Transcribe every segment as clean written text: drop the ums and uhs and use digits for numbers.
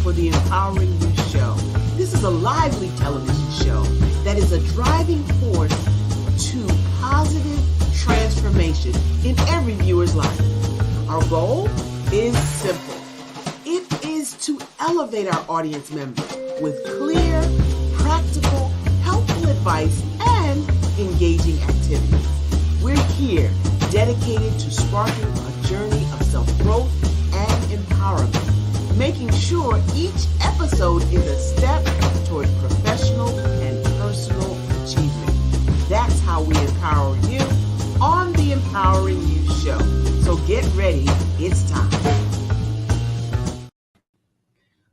for the Empowering You Show. This is a lively television show that is a driving force to positive transformation in every viewer's life. Our goal is simple. It is to elevate our audience members with clear, practical, helpful advice and engaging activities. We're here dedicated to sparking a journey of self-growth and empowerment, making sure each episode is a step toward professional and personal achievement. That's how we empower you on the Empowering You Show. So get ready, it's time.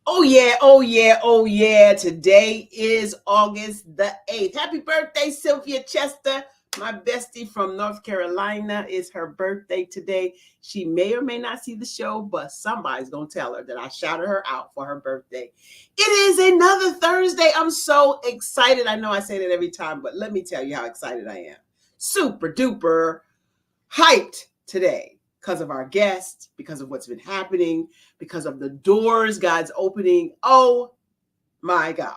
Oh yeah, oh yeah, oh yeah. Today is August the 8th. Happy birthday, Sylvia Chester. My bestie from North Carolina. Is her birthday today. She may or may not see the show, but somebody's going to tell her that I shouted her out for her birthday. It is another Thursday. I'm so excited. I know I say that every time, but let me tell you how excited I am. Super duper hyped today because of our guest, because of what's been happening, because of the doors God's opening. Oh my God.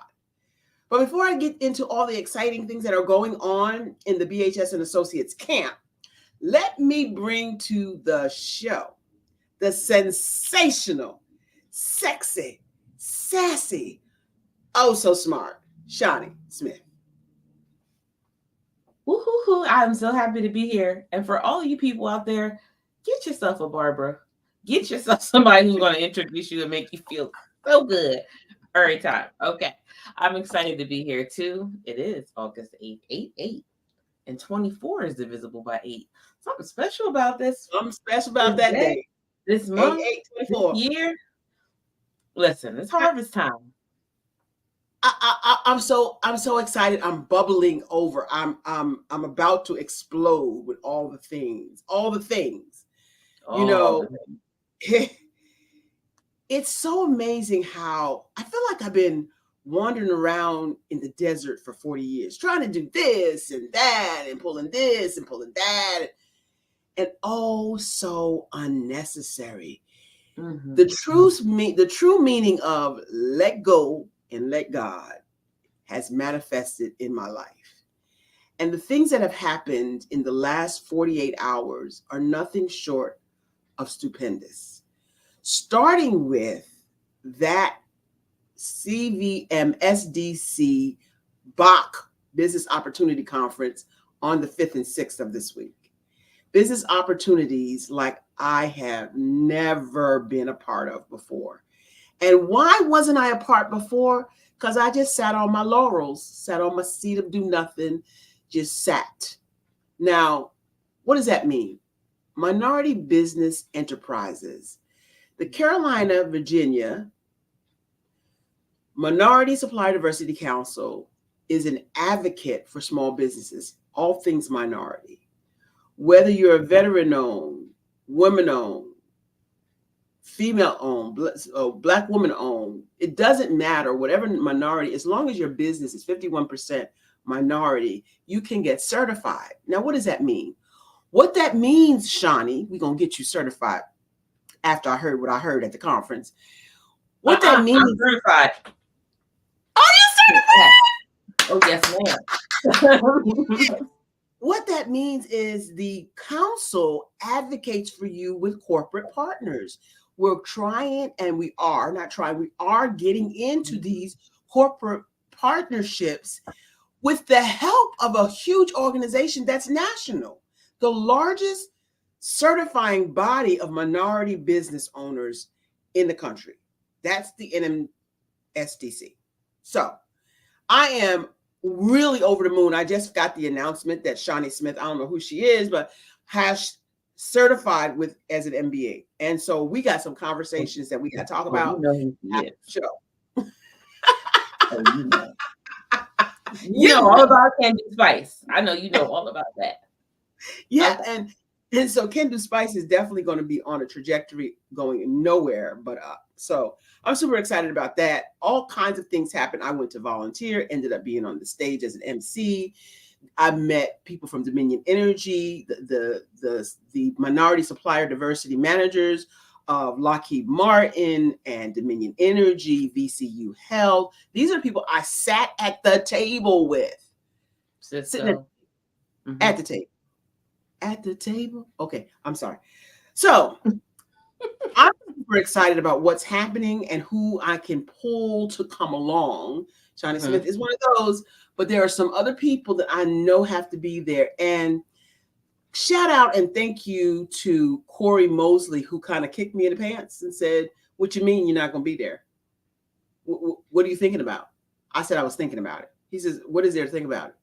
But before I get into all the exciting things that are going on in the BHS and Associates camp, let me bring to the show the sensational, sexy, sassy, oh so smart, Shawnee Smith. Woo-hoo-hoo. I'm so happy to be here. And for all of you people out there, get yourself a Barbara. Get yourself somebody who's going to introduce you and make you feel so good every time. Okay. I'm excited to be here too. It is August 8th, 8/8. And 24 is divisible by 8. Something special about this. Something special about that day. This month, 8/24. this year. Listen, it's harvest time. I'm so excited. I'm bubbling over. I'm about to explode with all the things. You know, it's so amazing how I feel like I've been wandering around in the desert for 40 years, trying to do this and that and pulling this and pulling that. And oh, so unnecessary. Mm-hmm. The true meaning of let go and let God has manifested in my life. And the things that have happened in the last 48 hours are nothing short of stupendous. Starting with that CVM SDC Bach Business Opportunity Conference on the 5th and 6th of this week. Business opportunities like I have never been a part of before. And why wasn't I a part before? Because I just sat on my laurels, sat on my seat of do nothing, just sat. Now, what does that mean? Minority business enterprises. The Carolina, Virginia Minority Supplier Diversity Council is an advocate for small businesses, all things minority. Whether you're a veteran-owned, women-owned, female-owned, Black woman-owned, it doesn't matter, whatever minority, as long as your business is 51% minority, you can get certified. Now, what does that mean? What that means, Shawnee, we're going to get you certified after I heard what I heard at the conference. What that means... I'm certified. Are you certified? Oh, yes, ma'am. What that means is the council advocates for you with corporate partners. We're trying, and we are getting into these corporate partnerships with the help of a huge organization that's national, the largest certifying body of minority business owners in the country. That's the NMSDC. So I am really over the moon. I just got the announcement that Shawnee Smith, I don't know who she is, but has certified with as an MBA. And so we got some conversations that we got to talk about. You know show. You know all about Candy Spice. I know you know all about that. Yeah, okay. And so Kendu Spice is definitely going to be on a trajectory going nowhere but up. So I'm super excited about that. All kinds of things happened. I went to volunteer, ended up being on the stage as an MC. I met people from Dominion Energy, the minority supplier diversity managers of Lockheed Martin and Dominion Energy, VCU Health. These are people I sat at the table with. Sitting Cisco. at the table. At the table? Okay, I'm sorry. So I'm super excited about what's happening and who I can pull to come along. Shawnee Smith is one of those, but there are some other people that I know have to be there. And shout out and thank you to Corey Mosley, who kind of kicked me in the pants and said, "What you mean you're not going to be there? What are you thinking about?" I said I was thinking about it. He says, "What is there to think about it?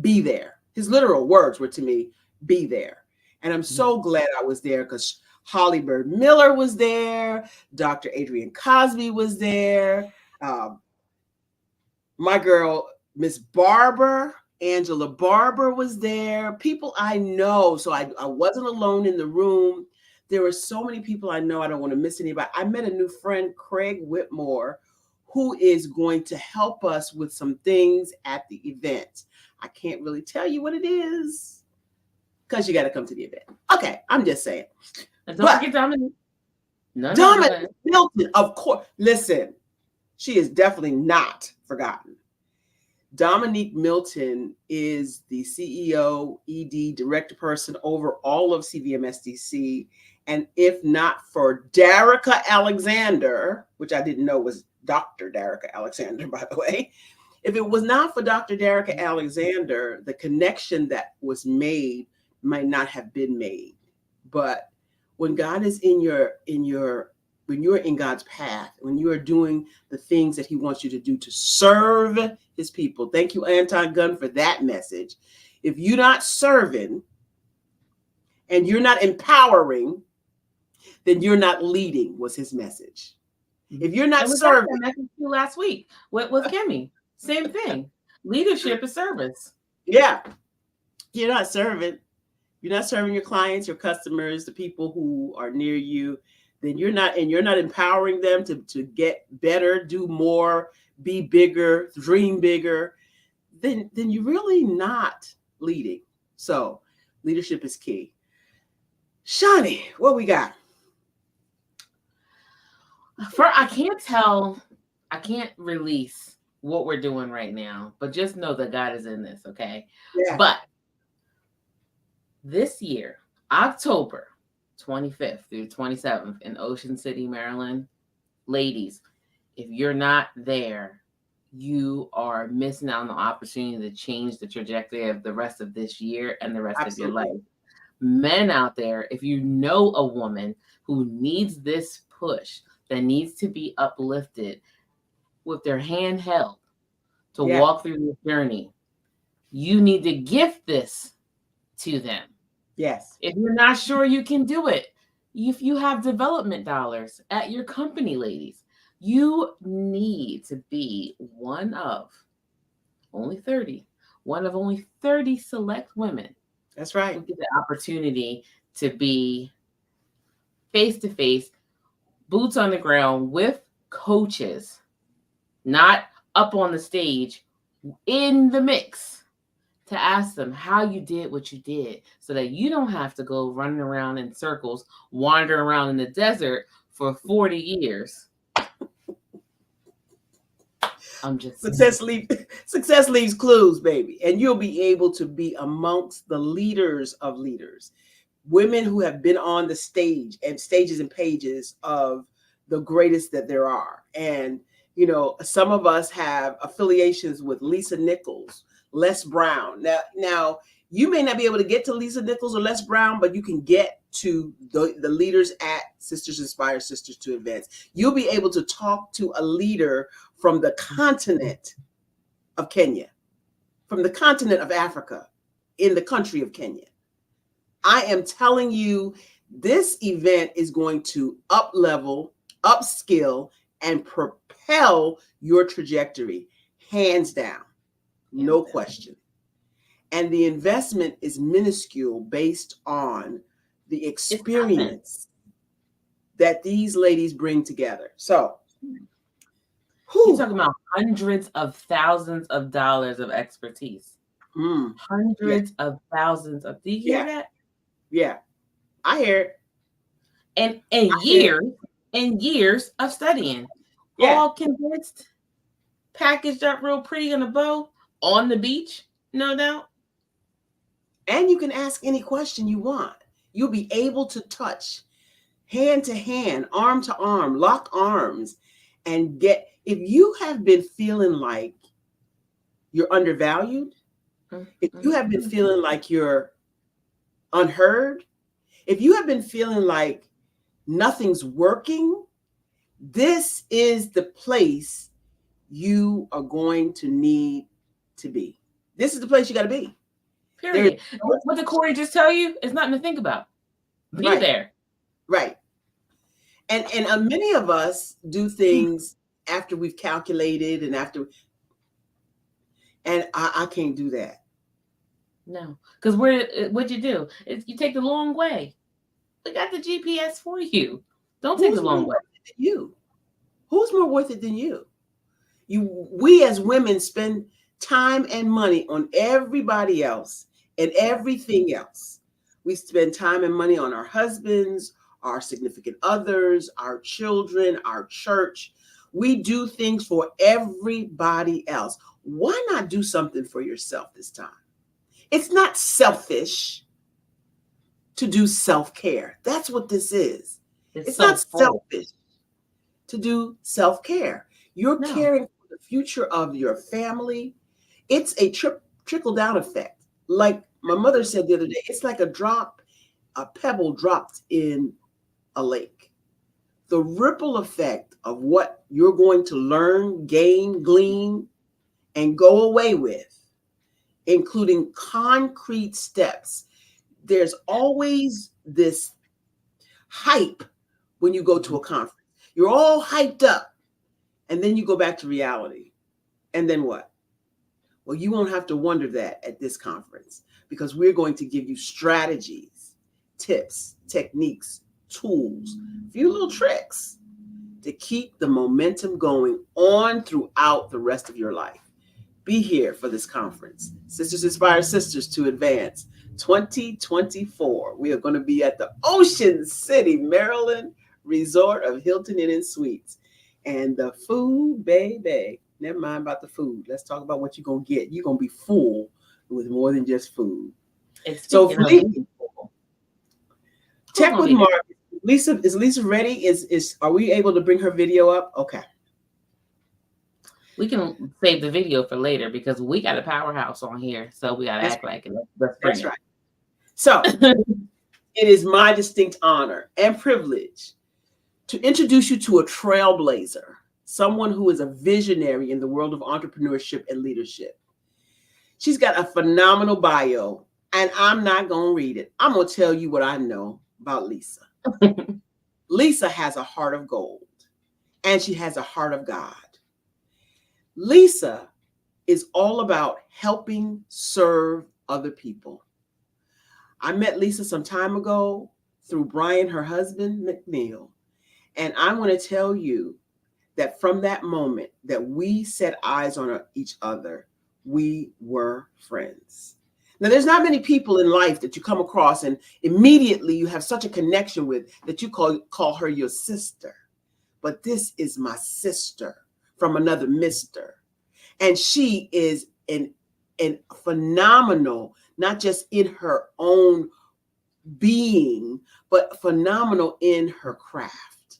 Be there." His literal words were to me, "Be there." And I'm so glad I was there because Holly Bird Miller was there, Dr. Adrian Cosby was there, my girl, Miss Barber, Angela Barber was there, people I know. So I wasn't alone in the room. There were so many people I know. I don't want to miss anybody. I met a new friend, Craig Whitmore, who is going to help us with some things at the event. I can't really tell you what it is because you got to come to the event. Okay, I'm just saying. And don't forget Dominique. Dominique Milton, of course. Listen, she is definitely not forgotten. Dominique Milton is the CEO, ED, director person over all of CVMSDC. And if not for Darica Alexander, which I didn't know was Dr. Darica Alexander, by the way, if it was not for Dr. Darica Alexander, the connection that was made might not have been made. But when God is when you're in God's path, when you are doing the things that he wants you to do to serve his people. Thank you, Anton Gunn, for that message. If you're not serving and you're not empowering, then you're not leading, was his message. If you're not serving. That message last week with Kimmy. Same thing. Leadership is service. Yeah. You're not serving. You're not serving your clients, your customers, the people who are near you. Then you're not empowering them to get better, do more, be bigger, dream bigger, then you're really not leading. So leadership is key. Shawnee, what we got? I can't release what we're doing right now, but just know that God is in this, okay? Yeah. But this year, October 25th through 27th in Ocean City, Maryland. Ladies, if you're not there, you are missing out on the opportunity to change the trajectory of the rest of this year and the rest Absolutely. of your life. Men out there, if you know a woman who needs this push, that needs to be uplifted with their hand held to walk through this journey, you need to gift this to them. Yes. If you're not sure you can do it, if you have development dollars at your company, ladies, you need to be one of only 30 select women. That's right. Who get the opportunity to be face-to-face, boots on the ground with coaches, not up on the stage, in the mix, to ask them how you did what you did so that you don't have to go running around in circles, wandering around in the desert for 40 years. I'm just success leaves clues, baby. And you'll be able to be amongst the leaders of leaders. Women who have been on the stage and stages and pages of the greatest that there are. And, you know, some of us have affiliations with Lisa Nichols, Les Brown. Now you may not be able to get to Lisa Nichols or Les Brown, but you can get to the leaders at Sisters Inspire Sisters to events. You'll be able to talk to a leader from the continent of Kenya, from the continent of Africa, in the country of Kenya. I am telling you, this event is going to up-level, upskill, and propel your trajectory, hands down, no question. And the investment is minuscule based on the experience that these ladies bring together. So, you're talking about hundreds of thousands of dollars of expertise. Hundreds of thousands of. Do you hear that? Yeah, I hear it. and hear years and years of studying, Yeah. all condensed, packaged up real pretty in a bow on the beach, no doubt. And you can ask any question you want. You'll be able to touch hand to hand, arm to arm, lock arms, and get, if you have been feeling like you're undervalued, if you have been feeling like you're unheard, if you have been feeling like nothing's working, this is the place you are going to need to be. This is the place you got to be. Period. What did Corey just tell you? It's nothing to think about. Be Right, there. right. And many of us do things after we've calculated and after, and I can't do that. No, because what'd you do? You take the long way. We got the GPS for you. Don't take Who's the long more way. worth it than you? Who's more worth it than you? We as women spend time and money on everybody else and everything else. We spend time and money on our husbands, our significant others, our children, our church. We do things for everybody else. Why not do something for yourself this time? It's not selfish to do self-care. That's what this is. It's not selfish to do self-care. You're caring for the future of your family. It's a trickle-down effect. Like my mother said the other day, it's like a pebble dropped in a lake. The ripple effect of what you're going to learn, gain, glean, and go away with, including concrete steps. There's always this hype when you go to a conference. You're all hyped up, and then you go back to reality. And then what? Well, you won't have to wonder that at this conference, because we're going to give you strategies, tips, techniques, tools, a few little tricks to keep the momentum going on throughout the rest of your life. Be here for this conference. Sisters Inspire Sisters to Advance 2024. We are going to be at the Ocean City, Maryland Resort of Hilton Inn and Suites. And the food, baby. Never mind about the food. Let's talk about what you're going to get. You're going to be full with more than just food. So, check with Mark. Lisa, is Lisa ready? Are we able to bring her video up? Okay. We can save the video for later because we got a powerhouse on here. So we got to act like it. That's right. So it is my distinct honor and privilege to introduce you to a trailblazer, someone who is a visionary in the world of entrepreneurship and leadership. She's got a phenomenal bio, and I'm not going to read it. I'm going to tell you what I know about Lisa. Lisa has a heart of gold, and she has a heart of God. Lisa is all about helping serve other people. I met Lisa some time ago through Brian, her husband, McNeil. And I want to tell you that from that moment that we set eyes on each other, we were friends. Now, there's not many people in life that you come across and immediately you have such a connection with that you call her your sister. But this is my sister from another mister. And she is an phenomenal, not just in her own being, but phenomenal in her craft.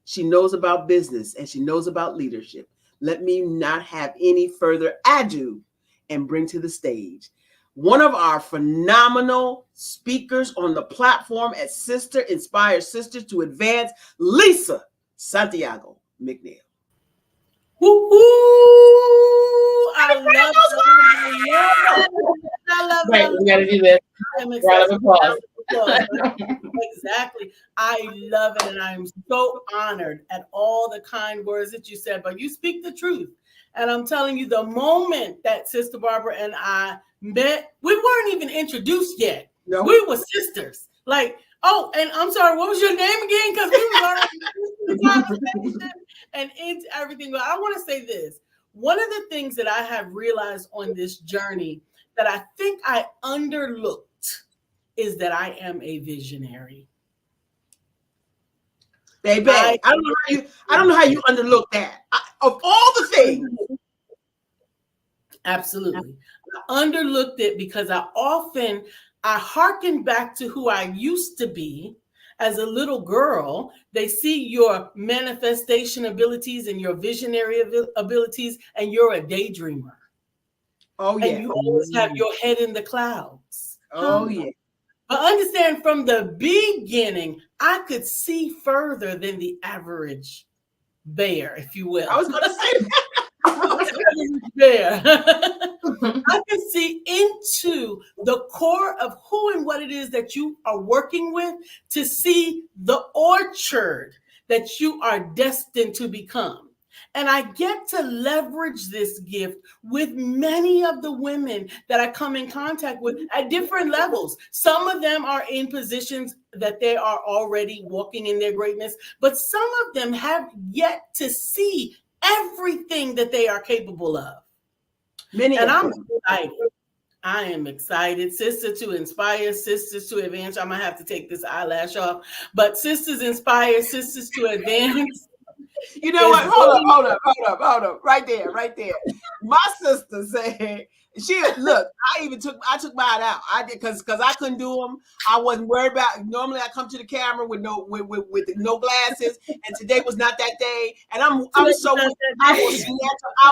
She knows about business and she knows about leadership. Let me not have any further ado and bring to the stage one of our phenomenal speakers on the platform at Sister Inspire Sisters to Advance, Lisa Santiago McNeil. Woo-hoo! I love Right, we got to do this. Round of applause. Exactly. I love it, and I'm so honored at all the kind words that you said, but you speak the truth. And I'm telling you, the moment that Sister Barbara and I met, we weren't even introduced yet. No. We were sisters. Like, oh, and I'm sorry, what was your name again? Because we were already in the conversation and into everything. But I want to say this. One of the things that I have realized on this journey that I think I underlooked is that I am a visionary. Baby, I don't know how you underlook that. Of all the things. Absolutely. I underlooked it because I hearken back to who I used to be as a little girl. They see your manifestation abilities and your visionary abilities, and you're a daydreamer. Oh, yeah. And you always have your head in the clouds. Oh, yeah. But understand, from the beginning, I could see further than the average bear, if you will. I was going to say that. Bear. I can see into the core of who and what it is that you are working with, to see the orchard that you are destined to become. And I get to leverage this gift with many of the women that I come in contact with at different levels. Some of them are in positions that they are already walking in their greatness, but some of them have yet to see everything that they are capable of. And I'm excited. I am excited, sister, to inspire sisters to advance. I'm going to have to take this eyelash off, but sisters inspire sisters to advance. You know what? Hold up. Right there. My sister said, I took mine out. I did because I couldn't do them. I wasn't worried about. Normally, I come to the camera with no glasses, and today was not that day. And I'm so. I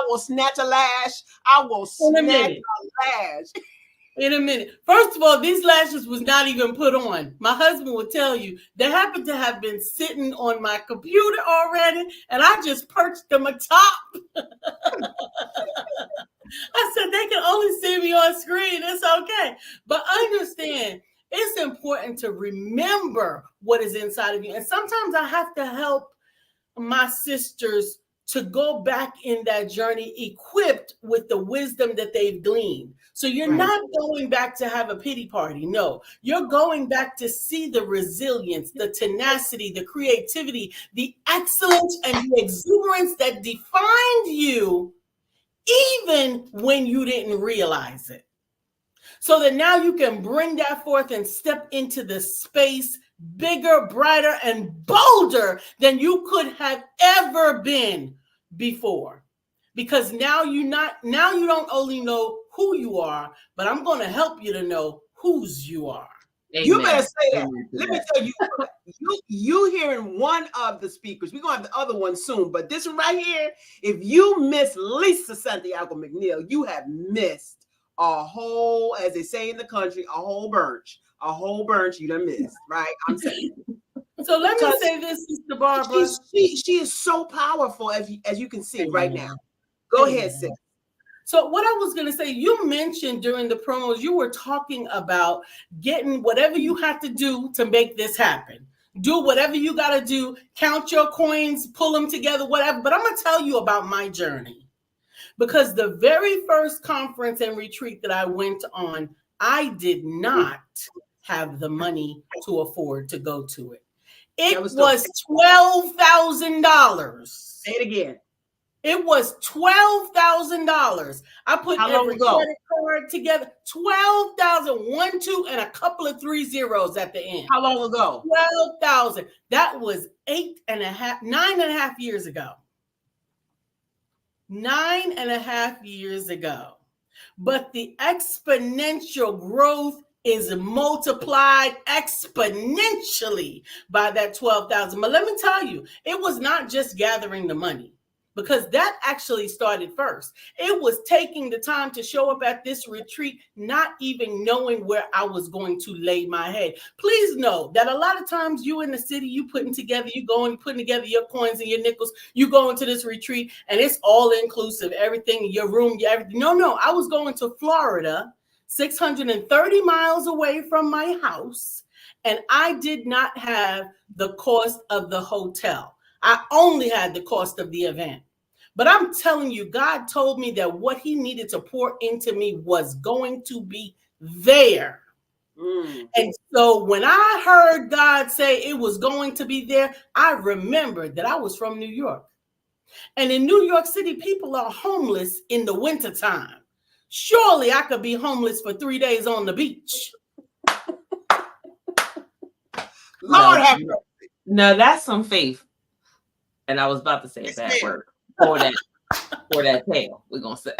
will snatch a lash. I will snatch a lash. In a minute. First of all, these lashes was not even put on. My husband would tell you they happened to have been sitting on my computer already, and I just perched them atop. I said, they can only see me on screen. It's okay. But understand, it's important to remember what is inside of you. And sometimes I have to help my sisters to go back in that journey equipped with the wisdom that they've gleaned. So you're not going back to have a pity party. No, you're going back to see the resilience, the tenacity, the creativity, the excellence, and the exuberance that defined you even when you didn't realize it. So that now you can bring that forth and step into the space bigger, brighter, and bolder than you could have ever been before. Because now you don't only know who you are, but I'm going to help you to know whose you are. Amen. You better say that. Let me tell you, you hearing one of the speakers. We're going to have the other one soon, but this one right here, if you miss Lisa Santiago McNeil, you have missed a whole, as they say in the country, a whole bunch you done missed, right? I'm saying. So let me say this, Sister Barbara. She is so powerful, as you can see right now. Go ahead, sis. So what I was going to say, you mentioned during the promos, you were talking about getting whatever you have to do to make this happen. Do whatever you got to do, count your coins, pull them together, whatever. But I'm going to tell you about my journey. Because the very first conference and retreat that I went on, I did not have the money to afford to go to it. It was $12,000. Say it again. It was $12,000. I put every credit card together. 12,000, 1, 2, and a couple of 3 zeros at the end. How long ago? 12,000. That was 9.5 years ago. 9.5 years ago. But the exponential growth is multiplied exponentially by that 12,000. But let me tell you, it was not just gathering the money, because that actually started first. It was taking the time to show up at this retreat, not even knowing where I was going to lay my head. Please know that a lot of times you in the city, you putting together your coins and your nickels, you go into this retreat and it's all inclusive, everything, your room, everything. No, I was going to Florida, 630 miles away from my house, and I did not have the cost of the hotel. I only had the cost of the event. But I'm telling you, God told me that what he needed to pour into me was going to be there. And so when I heard God say it was going to be there, I remembered that I was from New York. And in New York City, people are homeless in the wintertime. Surely I could be homeless for 3 days on the beach. Lord have mercy. No, that's some faith. And I was about to say a bad word for that tail. We're gonna say.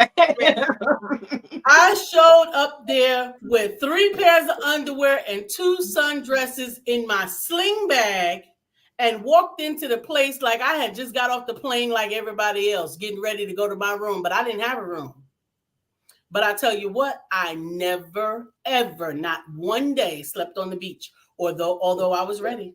I showed up there with 3 pairs of underwear and 2 sundresses in my sling bag and walked into the place like I had just got off the plane like everybody else, getting ready to go to my room, but I didn't have a room. But I tell you what, I never, ever, not one day slept on the beach, although I was ready.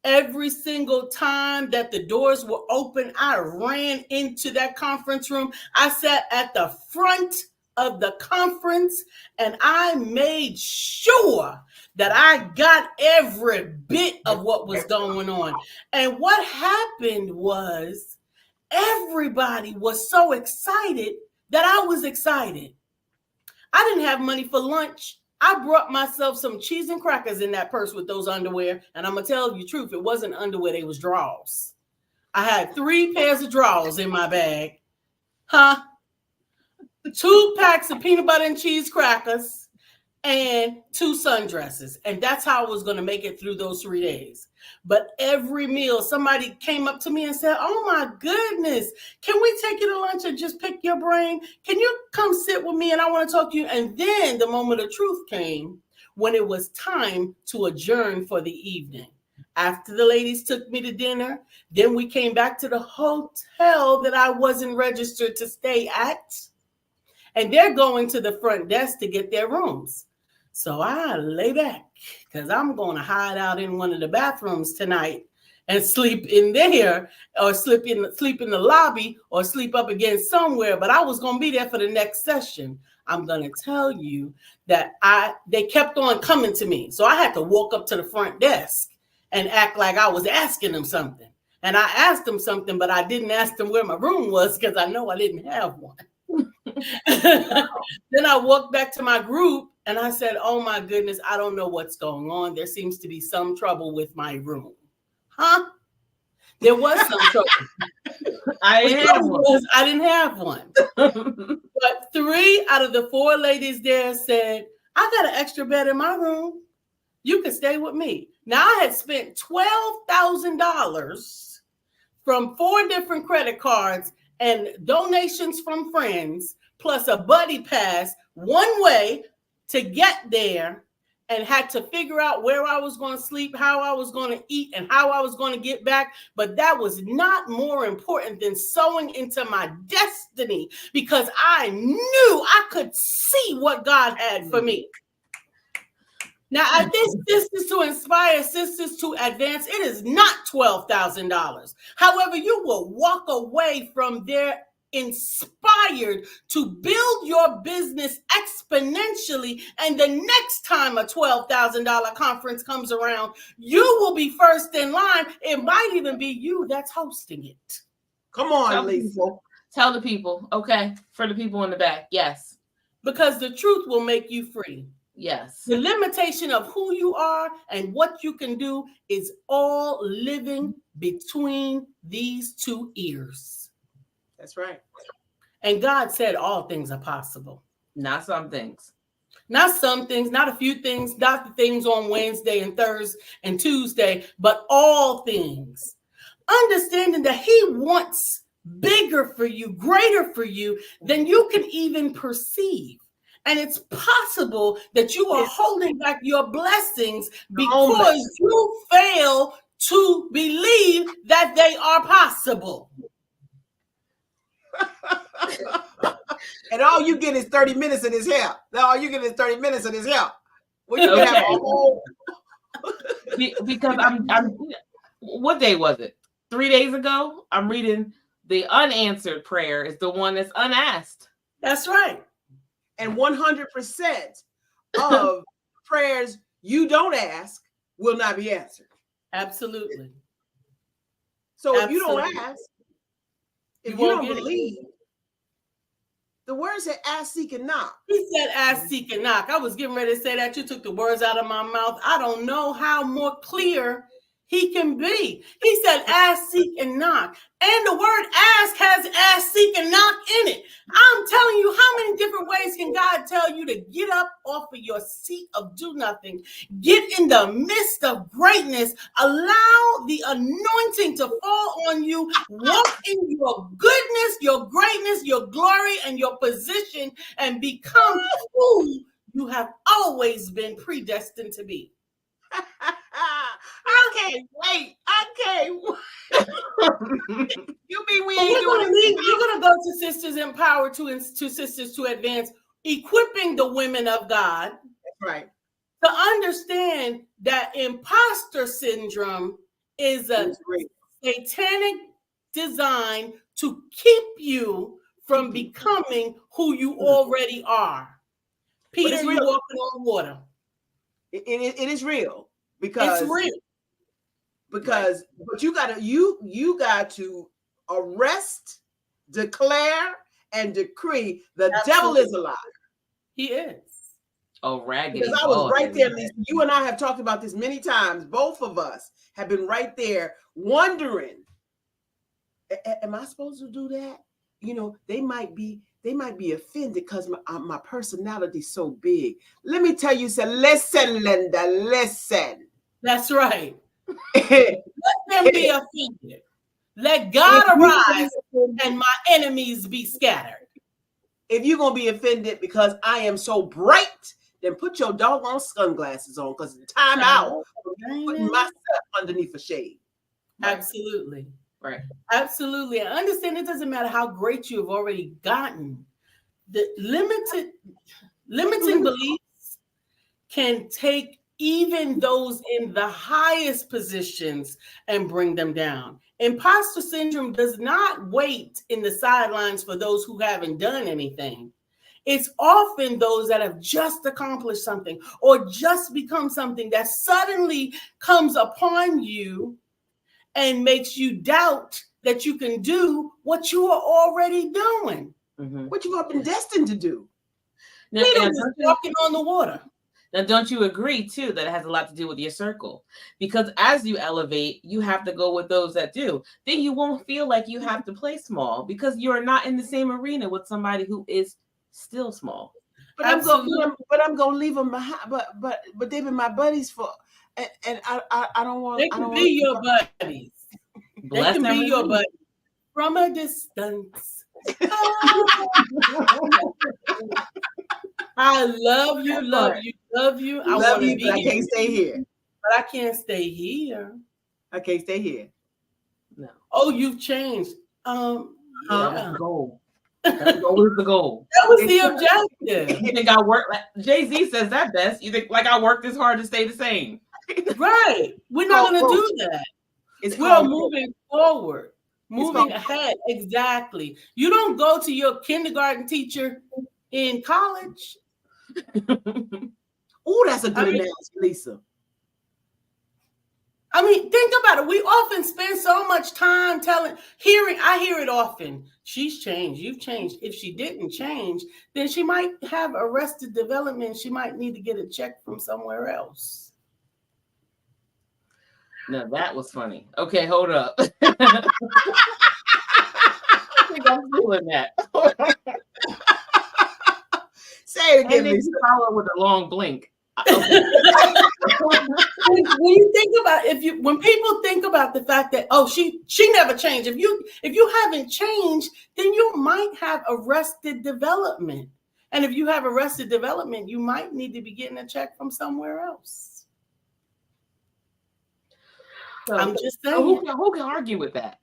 Every single time that the doors were open, I ran into that conference room. I sat at the front of the conference and I made sure that I got every bit of what was going on. And what happened was everybody was so excited that I was excited. I didn't have money for lunch. I brought myself some cheese and crackers in that purse with those underwear. And I'm going to tell you the truth. It wasn't underwear. They was drawers. I had 3 pairs of drawers in my bag. 2 packs of peanut butter and cheese crackers and 2 sundresses. And that's how I was going to make it through those 3 days. But every meal, somebody came up to me and said, oh my goodness, can we take you to lunch and just pick your brain? Can you come sit with me and I want to talk to you? And then the moment of truth came when it was time to adjourn for the evening. After the ladies took me to dinner, then we came back to the hotel that I wasn't registered to stay at. And they're going to the front desk to get their rooms. So I lay back because I'm going to hide out in one of the bathrooms tonight and sleep in there or sleep in the lobby or sleep up against somewhere. But I was going to be there for the next session. I'm going to tell you that they kept on coming to me. So I had to walk up to the front desk and act like I was asking them something. And I asked them something, but I didn't ask them where my room was because I know I didn't have one. Then I walked back to my group and I said, oh my goodness, I don't know what's going on. There seems to be some trouble with my room. There was some trouble. I didn't have one. But 3 out of the 4 ladies there said, I got an extra bed in my room. You can stay with me. Now I had spent $12,000 from 4 different credit cards and donations from friends, plus a buddy pass one way to get there, and had to figure out where I was going to sleep, how I was going to eat, and how I was going to get back. But that was not more important than sowing into my destiny because I knew I could see what God had for me. Now, I think Sisters to Inspire, Sisters to Advance, it is not $12,000. However, you will walk away from there inspired to build your business exponentially. And the next time a $12,000 conference comes around, you will be first in line. It might even be you that's hosting it. Come on, Lisa. Tell the people, okay? For the people in the back, yes. Because the truth will make you free. Yes. The limitation of who you are and what you can do is all living between these 2 ears. That's right. And God said all things are possible. Not some things. Not some things, not a few things, not the things on Wednesday and Thursday and Tuesday, but all things. Understanding that He wants bigger for you, greater for you than you can even perceive. And it's possible that you are holding back your blessings because you fail to believe that they are possible. And all you get is 30 minutes of this help. All you get is 30 minutes of this help. Well, you can have a whole... Because I'm what day was it? 3 days ago, I'm reading the unanswered prayer is the one that's unasked. That's right. And 100% of prayers you don't ask will not be answered. Absolutely. So if you don't ask, if you don't believe, the word said ask, seek, and knock. He said ask, seek, and knock. I was getting ready to say that. You took the words out of my mouth. I don't know how more clear he can be. He said, ask, seek, and knock. And the word ask has ask, seek, and knock in it. I'm telling you, how many different ways can God tell you to get up off of your seat of do nothing, get in the midst of greatness, allow the anointing to fall on you, walk in your goodness, your greatness, your glory, and your position, and become who you have always been predestined to be. I can't wait. I can't wait. You mean we ain't doing it? We're gonna go to Sisters Empower to Sisters to Advance, equipping the women of God. That's right. To understand that imposter syndrome is a satanic design to keep you from becoming who you already are. Peter, you're walking on water. It is real because it's real. Because but you got to arrest, declare, and decree the devil is a liar. He is. Oh, raggedy. Because I was right there, Lisa. You and I have talked about this many times. Both of us have been right there wondering, am I supposed to do that? You know, they might be offended because my personality's so big. Let me tell you, say, listen, Linda, listen. That's right. Let them be offended. Let God arise and my enemies be scattered. If you're going to be offended because I am so bright, then put your doggone sunglasses on because it's time out for putting myself underneath a shade. Right. Absolutely. Right. Absolutely. I understand it doesn't matter how great you have already gotten. The limiting beliefs can take even those in the highest positions and bring them down. Imposter syndrome does not wait in the sidelines for those who haven't done anything. It's often those that have just accomplished something or just become something that suddenly comes upon you and makes you doubt that you can do what you are already doing. Mm-hmm. What you have been destined to do. Peter was walking on the water. Now, don't you agree, too, that it has a lot to do with your circle? Because as you elevate, you have to go with those that do. Then you won't feel like you have to play small because you're not in the same arena with somebody who is still small. But I'm gonna leave them behind. But they've been my buddies for, and I don't want. They can be your buddies. They can be your buddies from a distance. I love you. I love you, but I can't stay here. But I can't stay here. I can't stay here. No. Oh, you've changed. That was the goal. That was always the goal. That was the objective. You think I work like Jay-Z says that best? You think like I work this hard to stay the same? Right. We're not going to do that. We're moving forward. Moving ahead. Exactly. You don't go to your kindergarten teacher in college. Oh, that's a good analogy, Lisa. I mean, think about it. We often spend so much time I hear it often. She's changed. You've changed. If she didn't change, then she might have arrested development. She might need to get a check from somewhere else. No, that was funny. Okay, hold up. I think I'm doing that. Say it again, Lisa. Follow with a long blink. Okay. When you think about when people think about the fact that she never changed. If you haven't changed, then you might have arrested development. And if you have arrested development, you might need to be getting a check from somewhere else. So, I'm just saying. Who can argue with that?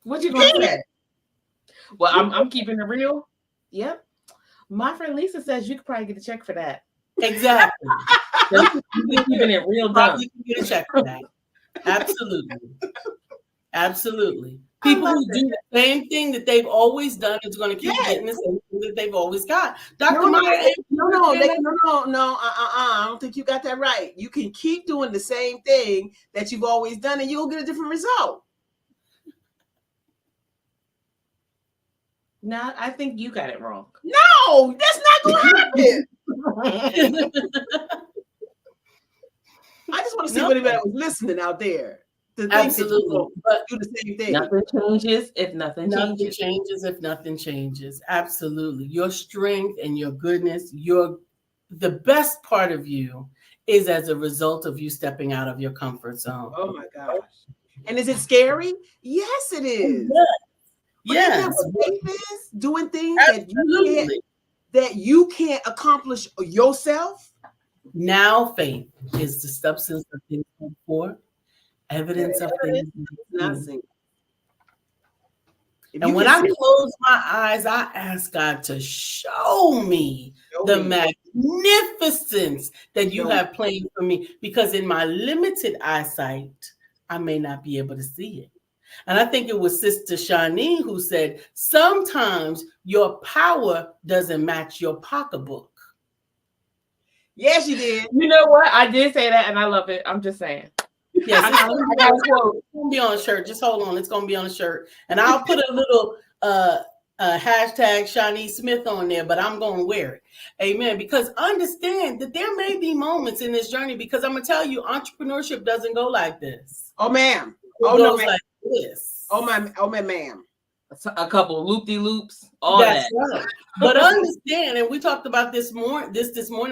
What you gonna say? Well, I'm keeping it real. Yep. My friend Lisa says you could probably get a check for that. Exactly. You're keeping it real dumb. You can get a check for that. Absolutely. Absolutely. People who do the same thing that they've always done is going to keep getting the same thing that they've always got. Dr. Meyer, no. I don't think you got that right. You can keep doing the same thing that you've always done, and you'll get a different result. No, I think you got it wrong. No, that's not going to happen. I just want to see what anybody was listening out there. to think Absolutely. that you But do the same thing. Nothing changes if nothing changes. changes if nothing changes. Absolutely. Your strength and your goodness, the best part of you is as a result of you stepping out of your comfort zone. Oh my gosh. And is it scary? Yes, it is. But isn't that Yes. what faith is? Doing things Absolutely. that you can't accomplish yourself. Now faith is the substance of things hoped for, evidence of things Not not seen. seen. If And you when can I see- close my eyes, I ask God to show me the magnificence that you Show me. have planned for me, because in my limited eyesight, I may not be able to see it. And I think it was Sister Shani who said, sometimes your power doesn't match your pocketbook. Yes, you did. You know what? I did say that, and I love it. I'm just saying. Yes, I got a quote. it's gonna be on a shirt. Just hold on, it's gonna be on a shirt, and I'll put a little hashtag Shani Smith on there, but I'm gonna wear it. Amen. Because understand that there may be moments in this journey, because I'm gonna tell you, entrepreneurship doesn't go like this. Oh, ma'am. It Oh, no, goes ma'am. like this. Oh, ma'am. A couple loop-de-loops, all That's that. right. But understand, and we talked about this morning,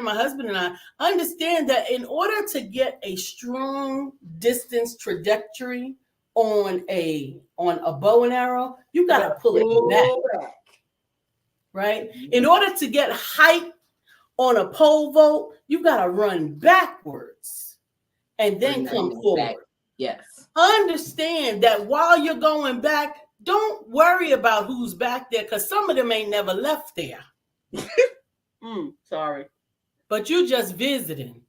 my husband and I, understand that in order to get a strong distance trajectory on a bow and arrow, you got to pull it back. Right? In order to get height on a pole vault, you got to run backwards and then come forward. Back. Yes. Understand that while you're going back, don't worry about who's back there, because some of them ain't never left there. Sorry. But you're just visiting.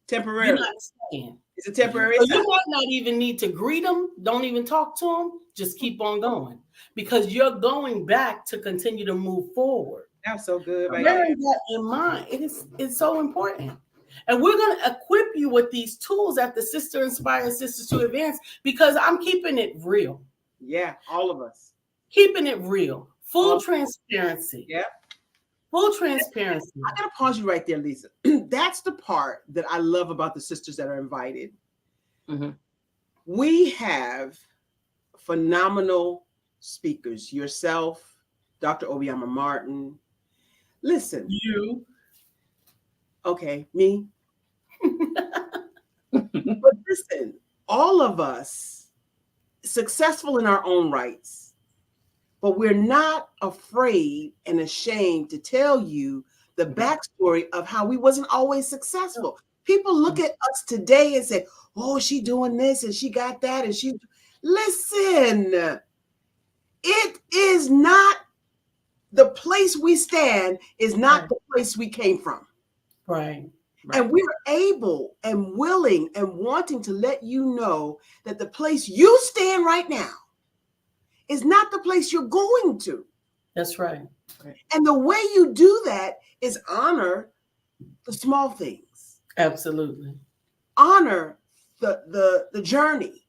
Temporary. You're not staying. It's a temporary. So you might not even need to greet them. Don't even talk to them. Just keep on going, because you're going back to continue to move forward. That's so good. Right Bearing that in mind, it's so important. And we're going to equip you with these tools at the Sister Inspired Sisters to Advance, because I'm keeping it real. Yeah, all of us. Keeping it real. Full transparency. Yeah. Full transparency. I gotta pause you right there, Lisa. That's the part that I love about the sisters that are invited. Mm-hmm. We have phenomenal speakers. Yourself, Dr. Obiama Martin. Listen. You. Okay, me. But listen, all of us successful in our own rights, but we're not afraid and ashamed to tell you the backstory of how we wasn't always successful. People look at us today and say, oh, she doing this and she got that and she, listen, it is not, the place we stand is not the place we came from. Right. And we're able and willing and wanting to let you know that the place you stand right now is not the place you're going to. That's right. And the way you do that is honor the small things. Absolutely. Honor the journey.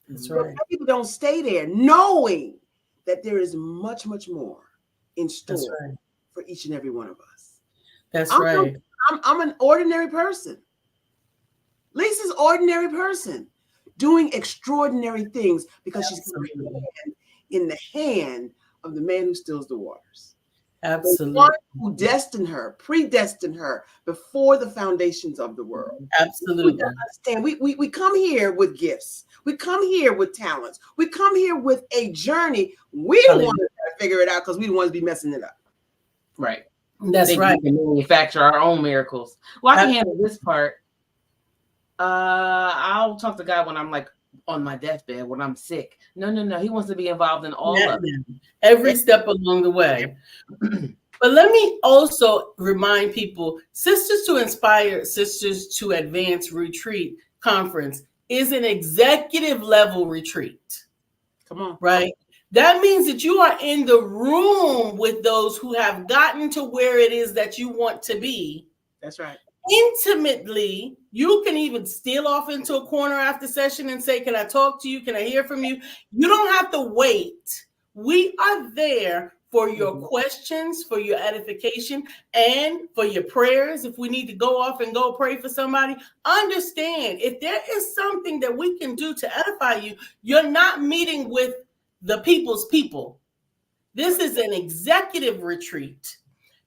That's right. But people don't stay there knowing that there is much, much more in store for each and every one of us. That's right. I'm an ordinary person. Lisa's an ordinary person doing extraordinary things because she's in the hand of the man who stills the waters. Absolutely. The one who destined her, predestined her before the foundations of the world. Absolutely. We understand. We come here with gifts. We come here with talents. We come here with a journey. We don't want to figure it out because we don't want to be messing it up. Right. That's right. We can manufacture our own miracles. Well, I can handle this part. I'll talk to God when I'm like on my deathbed, when I'm sick. No. He wants to be involved in all of it. Every step along the way. But let me also remind people, Sisters to Inspire, Sisters to Advance Retreat Conference is an executive level retreat. Come on. Right? That means that you are in the room with those who have gotten to where it is that you want to be. That's right. Intimately, you can even steal off into a corner after session and say, can I talk to you? Can I hear from you? You don't have to wait. We are there for your questions, for your edification, and for your prayers. If we need to go off and go pray for somebody, understand if there is something that we can do to edify you, you're not meeting with the people's people. This is an executive retreat.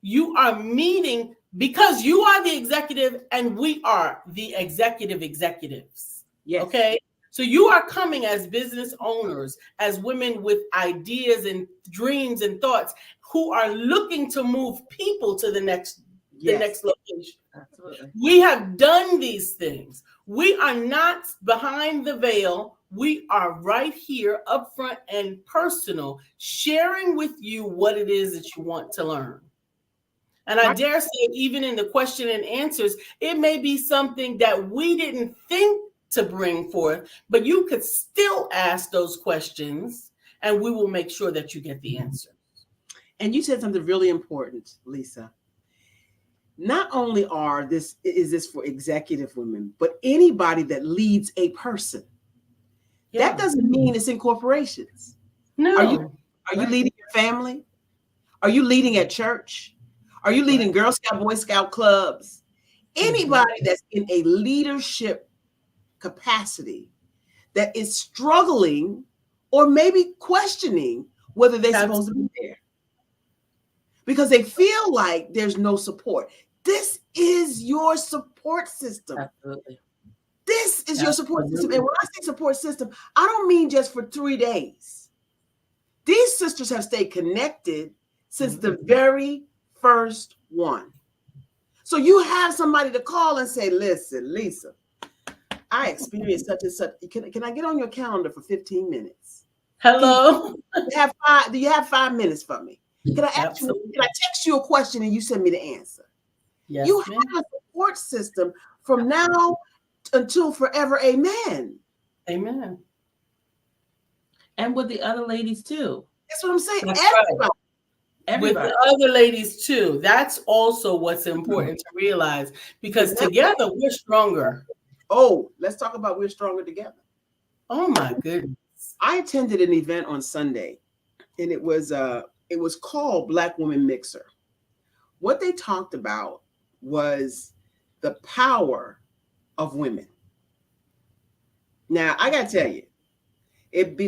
You are meeting because you are the executive and we are the executives. Yes. Okay. So you are coming as business owners, as women with ideas and dreams and thoughts who are looking to move people to the next location. Absolutely. We have done these things. We are not behind the veil. We are right here up front and personal, sharing with you what it is that you want to learn. And I dare say, even in the question and answers, it may be something that we didn't think to bring forth, but you could still ask those questions and we will make sure that you get the answer. And you said something really important, Lisa. Not only is this for executive women, but anybody that leads a person. Yeah. That doesn't mean it's in corporations. No. Are you leading your family? Are you leading at church? Are you leading Girl Scout, Boy Scout clubs? Anybody that's in a leadership capacity that is struggling or maybe questioning whether they're supposed to be there because they feel like there's no support. This is your support system. Absolutely. This is your support system. And when I say support system, I don't mean just for 3 days. These sisters have stayed connected since the very first one. So you have somebody to call and say, listen, Lisa, I experienced such and such. Can I get on your calendar for 15 minutes? Hello. Do you have 5 minutes for me? Can I text you a question and you send me the answer? Yes, you have a support system from now until forever. Amen. Amen. And with the other ladies too. That's what I'm saying. Everybody. With the other ladies too. That's also what's important to realize because together we're stronger. Oh, let's talk about we're stronger together. Oh my goodness. I attended an event on Sunday and it was called Black Woman Mixer. What they talked about was the power of women. Now, I got to tell you,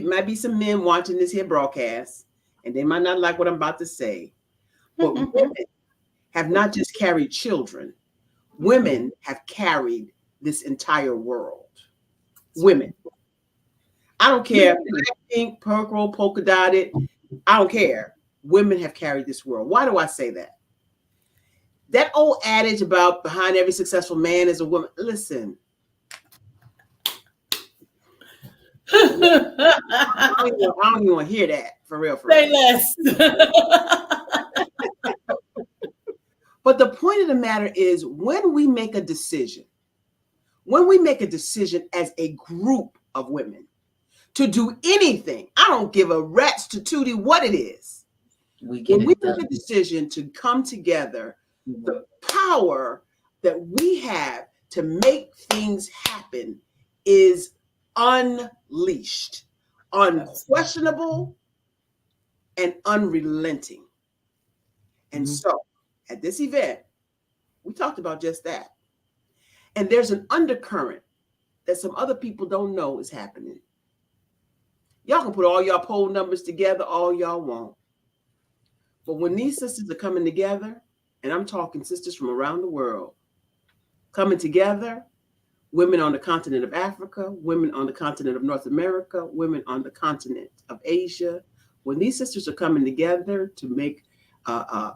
might be some men watching this here broadcast, and they might not like what I'm about to say, but women have not just carried children. Women have carried this entire world. Women. I don't care. Black, pink, purple, polka dotted. I don't care. Women have carried this world. Why do I say that? That old adage about behind every successful man is a woman. Listen. I don't even want to hear that for real. Say less. But the point of the matter is when we make a decision as a group of women to do anything, I don't give a rat's to tootie what it is. When we make a decision to come together, the power that we have to make things happen is unleashed, unquestionable, and unrelenting. And so at this event, we talked about just that. And there's an undercurrent that some other people don't know is happening. Y'all can put all y'all poll numbers together all y'all want. But when these sisters are coming together, and I'm talking sisters from around the world, coming together, women on the continent of Africa, women on the continent of North America, women on the continent of Asia, when these sisters are coming together to make a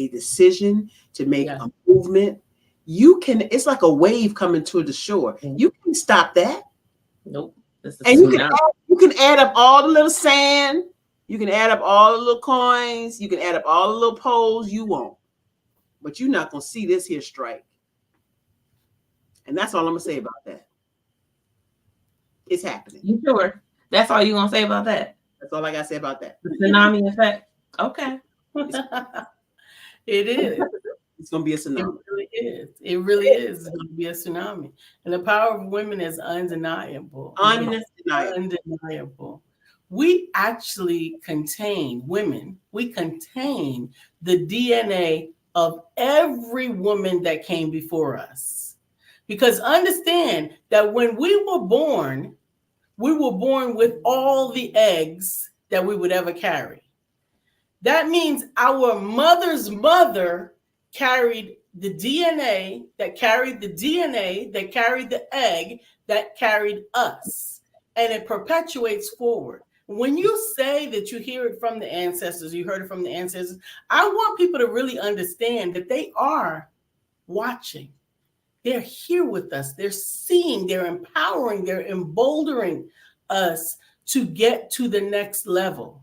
decision, to make a movement, it's like a wave coming to the shore. You can stop that. Nope. And you can add up all the little sand. You can add up all the little coins. You can add up all the little poles you want. But you're not going to see this here strike. And that's all I'm going to say about that. It's happening. You sure? That's all you're going to say about that? That's all I got to say about that. The tsunami effect? Okay. It is. It's going to be a tsunami. It really is. It really is. It's going to be a tsunami. And the power of women is undeniable. Undeniable. we actually contain we contain the DNA of every woman that came before us. Because understand that when we were born with all the eggs that we would ever carry. That means our mother's mother carried the DNA that carried the DNA that carried the egg that carried us. And it perpetuates forward. When you say that you hear it from the ancestors, you heard it from the ancestors, I want people to really understand that they are watching. They're here with us. They're seeing, they're empowering, they're emboldening us to get to the next level.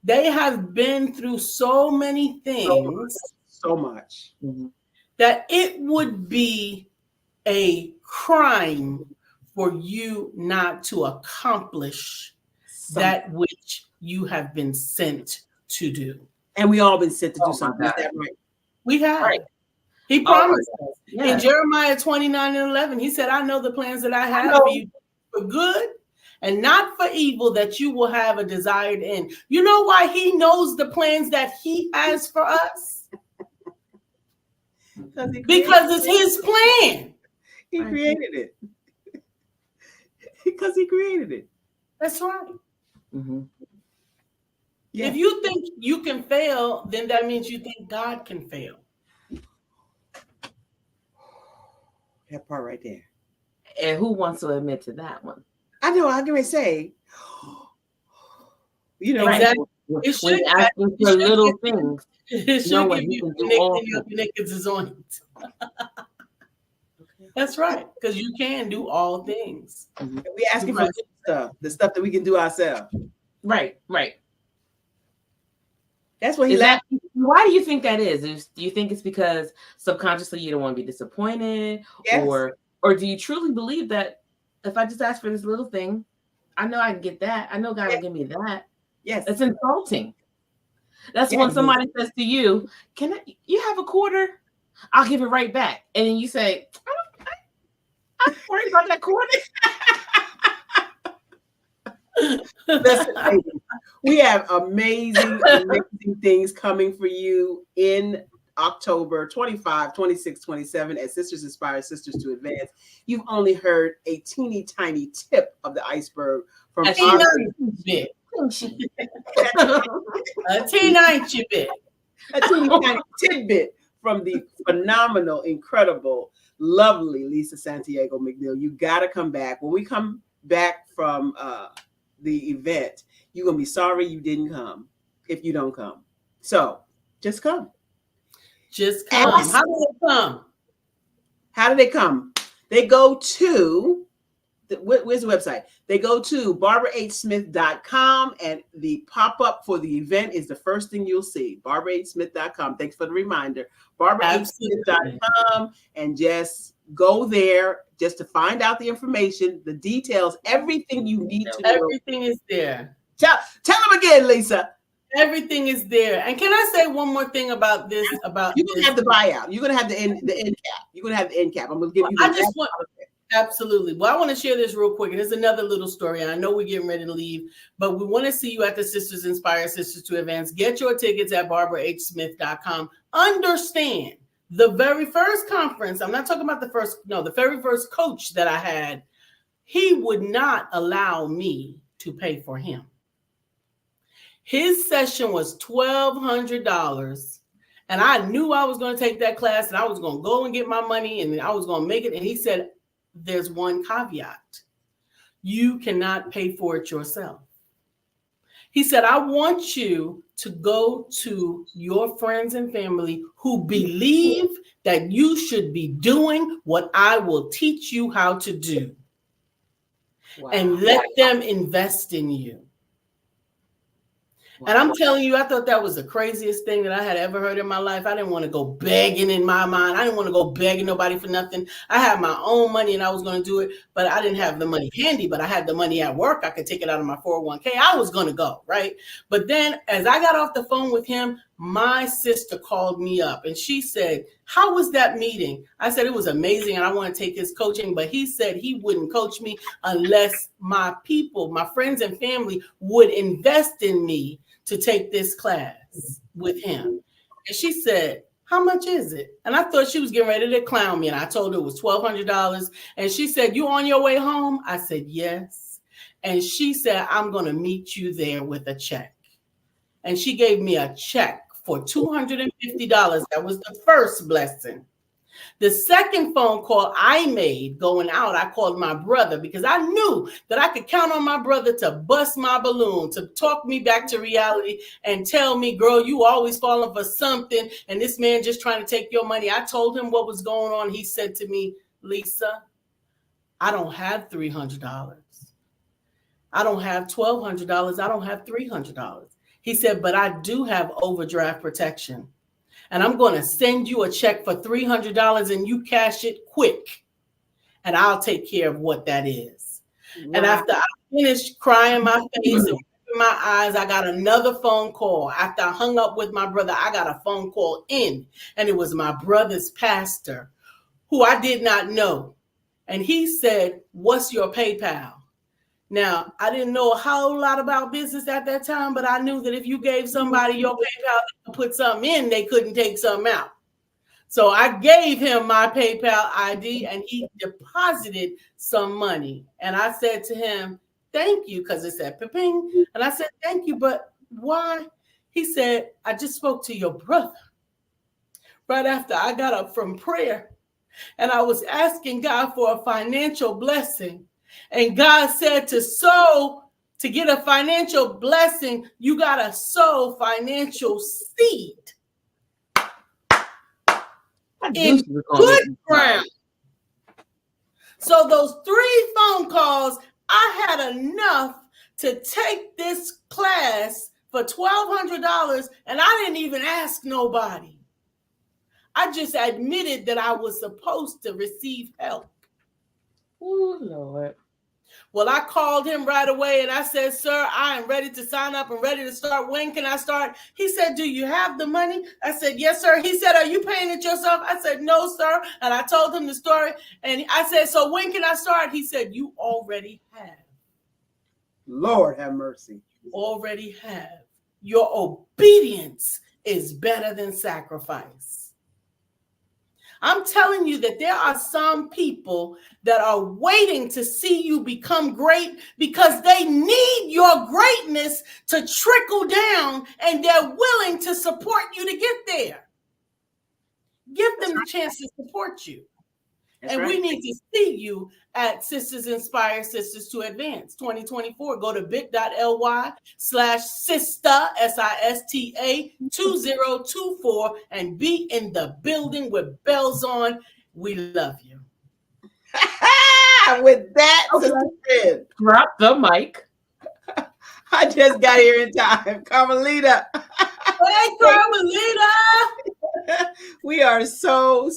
They have been through so many things. So much. That it would be a crime for you not to accomplish that which you have been sent to do. And we all been sent to do something. Is that right? We have. Right. He promised us. Yeah. In Jeremiah 29:11, he said, I know the plans that I have for you for good and not for evil, that you will have a desired end. You know why he knows the plans that he has for us? Because it's his plan. He created it. Because he created it. That's right. Mm-hmm. Yeah. If you think you can fail, then that means you think God can fail. That part right there. And who wants to admit to that one? I know. I can say, you know, exactly. When asking for little things, knowing you can do all things. That's right, because you can do all things. Mm-hmm. We asking for stuff, the stuff that we can do ourselves. Right, right. That's what he laughed. Why do you think that is? Do you think it's because subconsciously you don't want to be disappointed, yes. or do you truly believe that if I just ask for this little thing, I know I can get that. I know God will give me that. Yes, it's insulting. That's when somebody says to you, "Can you have a quarter? I'll give it right back," and then you say, "I'm worried about that quarter." Listen, we have amazing things coming for you in October 25, 26, 27 at Sisters Inspire Sisters to Advance. You've only heard a teeny tiny tip of the iceberg from a teeny bit. A teeny tiny tidbit from the phenomenal, incredible, lovely Lisa Santiago McNeil. You got to come back. When we come back from the event, you're going to be sorry you didn't come if you don't come. So just come. Just come. How do they come? How do they come? They go to, where's the website? They go to barbarahsmith.com, and the pop-up for the event is the first thing you'll see. barbarahsmith.com. Thanks for the reminder. barbarahsmith.com, and just go there just to find out the information, the details, everything you need to know. Everything is there. Tell them again, Lisa. Everything is there. And can I say one more thing about this? You're gonna have the buyout. You're gonna have the end cap. You're gonna have the end cap. I'm gonna give you. Absolutely. Well, I want to share this real quick. There's another little story. And I know we're getting ready to leave, but we want to see you at the Sisters Inspire Sisters to Advance. Get your tickets at barbarahsmith.com. Understand, the very first conference, I'm not talking about the very first coach that I had, he would not allow me to pay for him. His session was $1,200. And I knew I was going to take that class and I was going to go and get my money and I was going to make it. And he said, there's one caveat. You cannot pay for it yourself. He said, I want you to go to your friends and family who believe that you should be doing what I will teach you how to do. Wow. And let them invest in you. And I'm telling you, I thought that was the craziest thing that I had ever heard in my life. I didn't want to go begging in my mind. I didn't want to go begging nobody for nothing. I had my own money and I was going to do it, but I didn't have the money handy, but I had the money at work. I could take it out of my 401k. I was going to go, right? But then as I got off the phone with him, my sister called me up and she said, how was that meeting? I said, it was amazing and I want to take his coaching, but he said he wouldn't coach me unless my people, my friends and family would invest in me to take this class with him. And she said, how much is it? And I thought she was getting ready to clown me. And I told her it was $1,200. And she said, you on your way home? I said, yes. And she said, I'm going to meet you there with a check. And she gave me a check for $250. That was the first blessing. The second phone call I made going out, I called my brother because I knew that I could count on my brother to bust my balloon, to talk me back to reality and tell me, girl, you always falling for something. And this man just trying to take your money. I told him what was going on. He said to me, Lisa, I don't have $300. I don't have $1,200. I don't have $300. He said, but I do have overdraft protection. And I'm going to send you a check for $300 and you cash it quick. And I'll take care of what that is. Wow. And after I finished crying my face and my eyes, I got another phone call. After I hung up with my brother, I got a phone call in. And it was my brother's pastor, who I did not know. And he said, what's your PayPal? Now, I didn't know a whole lot about business at that time, but I knew that if you gave somebody your PayPal to put something in, they couldn't take something out. So I gave him my PayPal ID and he deposited some money. And I said to him, thank you, because it said ping. And I said, thank you, but why? He said, I just spoke to your brother right after I got up from prayer. And I was asking God for a financial blessing. And God said to sow, to get a financial blessing, you got to sow financial seed in good ground. So those 3 phone calls, I had enough to take this class for $1,200 and I didn't even ask nobody. I just admitted that I was supposed to receive help. Oh, Lord. Well, I called him right away and I said, sir, I am ready to sign up and ready to start. When can I start? He said, do you have the money? I said, yes, sir. He said, are you paying it yourself? I said, no, sir. And I told him the story. And I said, so when can I start? He said, you already have. Lord have mercy. You already have. Your obedience is better than sacrifice. I'm telling you that there are some people that are waiting to see you become great because they need your greatness to trickle down and they're willing to support you to get there. Give them the chance to support you. That's and right. We need to see you at Sisters Inspire Sisters to Advance 2024. Go to bit.ly/Sista, SISTA 2024 and be in the building with bells on. We love you. With that, okay. Drop the mic. I just got here in time. Carmelita. Hey, Carmelita. We are so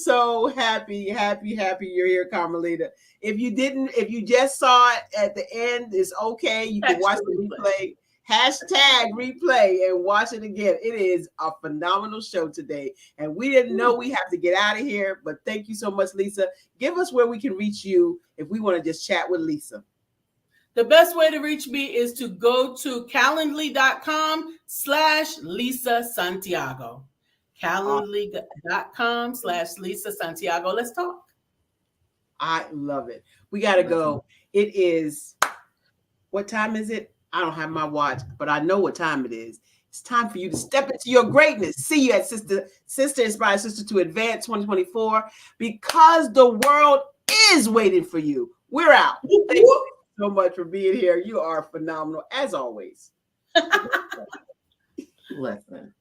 happy you're here, Carmelita. If you just saw it at the end, it's okay. You can watch the replay. Hashtag replay and watch it again. It is a phenomenal show today. And we didn't know we have to get out of here, but thank you so much, Lisa. Give us where we can reach you if we want to just chat with Lisa. The best way to reach me is to go to calendly.com/Lisa Santiago. Calendly.com/Lisa Santiago. Let's talk. I love it. We got to go. It is, what time is it? I don't have my watch, but I know what time it is. It's time for you to step into your greatness. See you at Sister Inspire Sister to Advance 2024 because the world is waiting for you. We're out. Thank you so much for being here. You are phenomenal as always. Listen.